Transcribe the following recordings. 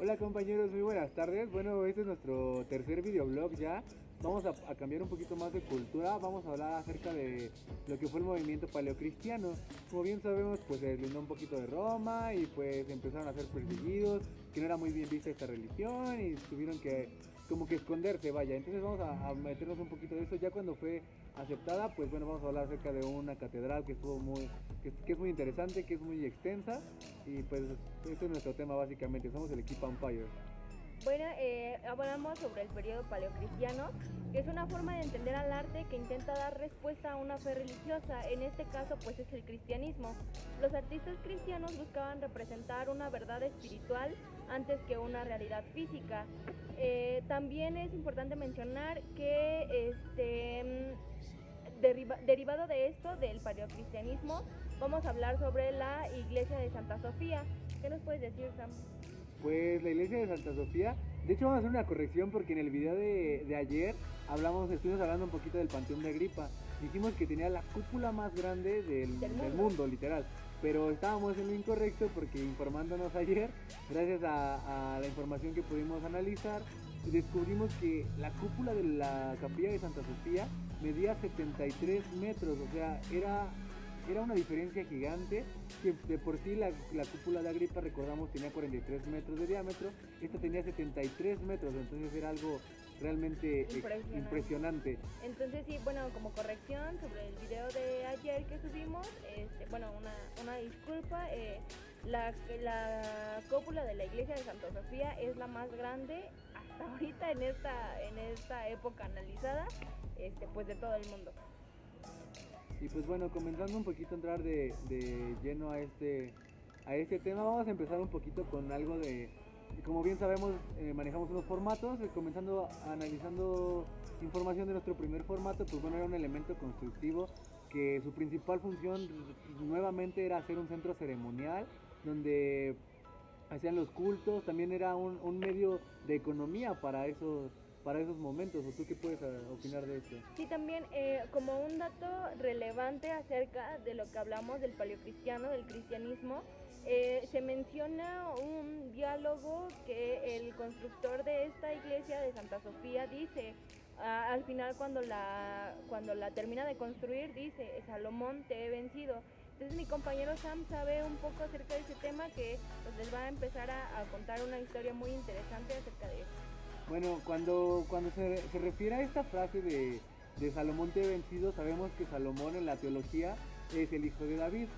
Hola compañeros, muy buenas tardes. Bueno, este es nuestro tercer videoblog ya. Vamos a cambiar un poquito más de cultura. Vamos a hablar acerca de lo que fue el movimiento paleocristiano. Como bien sabemos, pues se deslindó un poquito de Roma y pues empezaron a ser perseguidos, que no era muy bien vista esta religión y tuvieron que como que esconderse, vaya. Entonces vamos a meternos un poquito de eso. Ya cuando fue aceptada, pues bueno, vamos a hablar acerca de una catedral que estuvo que es muy interesante, que es muy extensa y pues ese es nuestro tema básicamente. Somos el equipo Empire. Bueno, hablamos sobre el periodo paleocristiano, que es una forma de entender al arte que intenta dar respuesta a una fe religiosa. En este caso, pues es el cristianismo. Los artistas cristianos buscaban representar una verdad espiritual antes que una realidad física. También es importante mencionar que derivado de esto, del paleocristianismo, vamos a hablar sobre la iglesia de Santa Sofía. ¿Qué nos puedes decir, Sam? Pues la iglesia de Santa Sofía, de hecho vamos a hacer una corrección porque en el video de ayer estuvimos hablando un poquito del Panteón de Agripa. Dijimos que tenía la cúpula más grande del mundo, literal. Pero estábamos en lo incorrecto porque informándonos ayer, gracias a la información que pudimos analizar, descubrimos que la cúpula de la capilla de Santa Sofía medía 73 metros, o sea, era una diferencia gigante, que de por sí la cúpula de Agripa, recordamos, tenía 43 metros de diámetro, esta tenía 73 metros, entonces era algo realmente impresionante. Entonces sí, bueno, como corrección sobre el video de ayer que subimos, bueno, una disculpa, la cúpula de la iglesia de Santa Sofía es la más grande hasta ahorita en esta época analizada, pues de todo el mundo. Y pues bueno, comenzando un poquito a entrar de lleno a este tema, vamos a empezar un poquito con algo como bien sabemos, manejamos unos formatos, comenzando analizando información de nuestro primer formato, pues bueno, era un elemento constructivo que su principal función nuevamente era hacer un centro ceremonial donde hacían los cultos, también era un medio de economía para esos momentos. ¿O tú qué puedes opinar de esto? Sí, también como un dato relevante acerca de lo que hablamos del paleocristiano, del cristianismo, se menciona un diálogo que el constructor de esta iglesia de Santa Sofía dice, al final cuando la termina de construir, dice, Salomón, te he vencido. Entonces mi compañero Sam sabe un poco acerca de ese tema que pues, les va a empezar a contar una historia muy interesante acerca de eso. Bueno, cuando se refiere a esta frase de Salomón te he vencido, sabemos que Salomón en la teología es el hijo de David.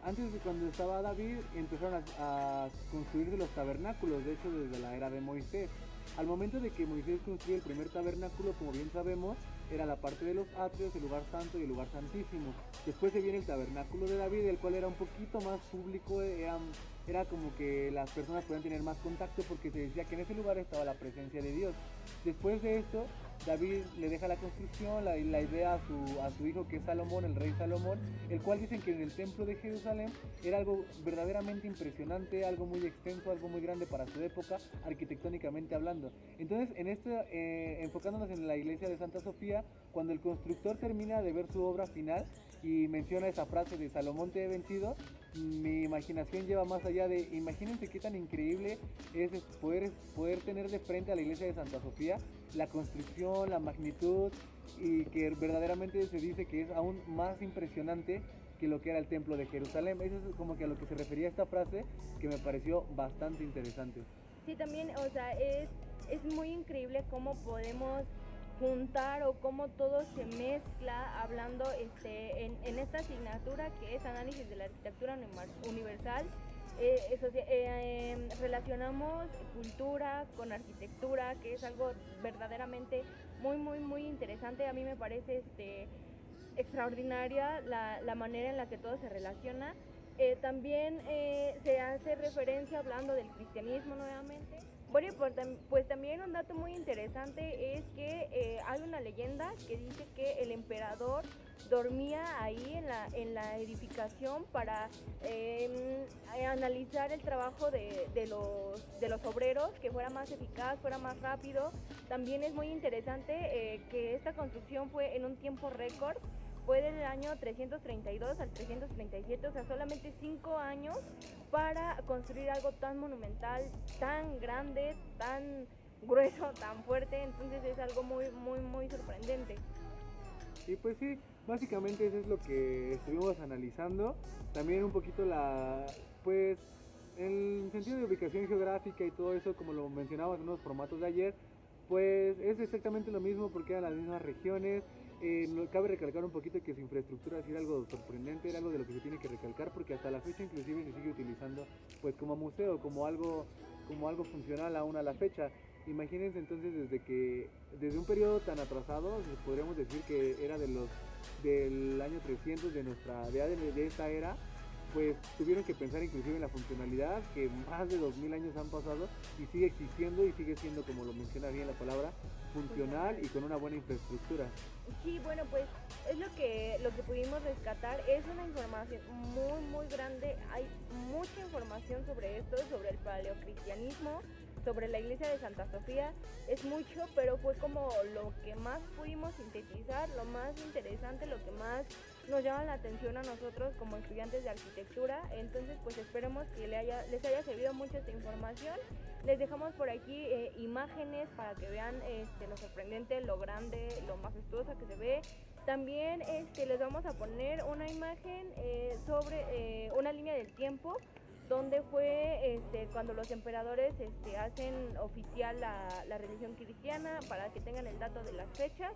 Antes de cuando estaba David empezaron a construirse los tabernáculos, de hecho desde la era de Moisés. Al momento de que Moisés construye el primer tabernáculo, como bien sabemos, era la parte de los atrios, el lugar santo y el lugar santísimo. Después se viene el tabernáculo de David, el cual era un poquito más público, era como que las personas podían tener más contacto porque se decía que en ese lugar estaba la presencia de Dios. Después de esto, David le deja la construcción, la idea a su hijo que es Salomón, el rey Salomón, el cual dicen que en el templo de Jerusalén era algo verdaderamente impresionante, algo muy extenso, algo muy grande para su época, arquitectónicamente hablando. Entonces, enfocándonos en la iglesia de Santa Sofía, cuando el constructor termina de ver su obra final y menciona esa frase de Salomón te he vencido, mi imaginación lleva más allá de, imagínense qué tan increíble es poder tener de frente a la iglesia de Santa Sofía la construcción, la magnitud, y que verdaderamente se dice que es aún más impresionante que lo que era el templo de Jerusalén. Eso es como que a lo que se refería esta frase, que me pareció bastante interesante. Sí, también, o sea, es muy increíble cómo podemos juntar o cómo todo se mezcla hablando en esta asignatura que es análisis de la arquitectura universal. Relacionamos cultura con arquitectura, que es algo verdaderamente muy interesante. A mí me parece extraordinaria la manera en la que todo se relaciona. También se hace referencia hablando del cristianismo nuevamente. Bueno, pues también un dato muy interesante es que hay una leyenda que dice que el emperador dormía ahí en la edificación para analizar el trabajo de los obreros, que fuera más eficaz, fuera más rápido. También es muy interesante que esta construcción fue en un tiempo récord, fue del año 332 al 337, o sea, solamente 5 años para construir algo tan monumental, tan grande, tan grueso, tan fuerte. Entonces es algo muy, muy, muy sorprendente. Y pues sí, básicamente eso es lo que estuvimos analizando. También un poquito pues, el sentido de ubicación geográfica y todo eso, como lo mencionábamos en unos formatos de ayer, pues es exactamente lo mismo porque eran las mismas regiones. Cabe recalcar un poquito que su infraestructura sí era algo sorprendente, era algo de lo que se tiene que recalcar porque hasta la fecha inclusive se sigue utilizando pues como museo, como algo funcional aún a la fecha. Imagínense entonces desde un periodo tan atrasado, podríamos decir que era del año 300 de esta era, pues tuvieron que pensar inclusive en la funcionalidad, que más de 2000 años han pasado y sigue existiendo y sigue siendo, como lo menciona bien la palabra, funcional y con una buena infraestructura. Sí, bueno, pues es lo que pudimos rescatar. Es una información muy, muy grande. Hay mucha información sobre esto, sobre el paleocristianismo, sobre la iglesia de Santa Sofía. Es mucho, pero fue como lo que más pudimos sintetizar, lo más interesante, lo que más nos llama la atención a nosotros como estudiantes de arquitectura. Entonces, pues esperemos que les haya servido mucho esta información. Les dejamos por aquí imágenes para que vean lo sorprendente, lo grande, lo majestuosa que se ve. También les vamos a poner una imagen sobre una línea del tiempo donde fue cuando los emperadores hacen oficial la religión cristiana, para que tengan el dato de las fechas.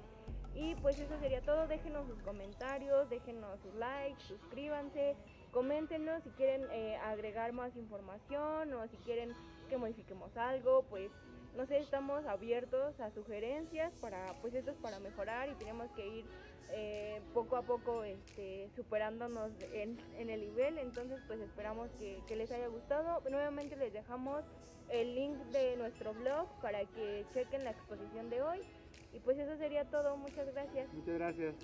Y pues eso sería todo. Déjenos sus comentarios, déjenos sus likes, suscríbanse, coméntenos si quieren agregar más información o si quieren que modifiquemos algo. Pues no sé, estamos abiertos a sugerencias para, pues esto es para mejorar y tenemos que ir poco a poco superándonos en el nivel. Entonces pues esperamos que les haya gustado. Nuevamente les dejamos el link de nuestro blog para que chequen la exposición de hoy. Y pues eso sería todo. Muchas gracias. Muchas gracias.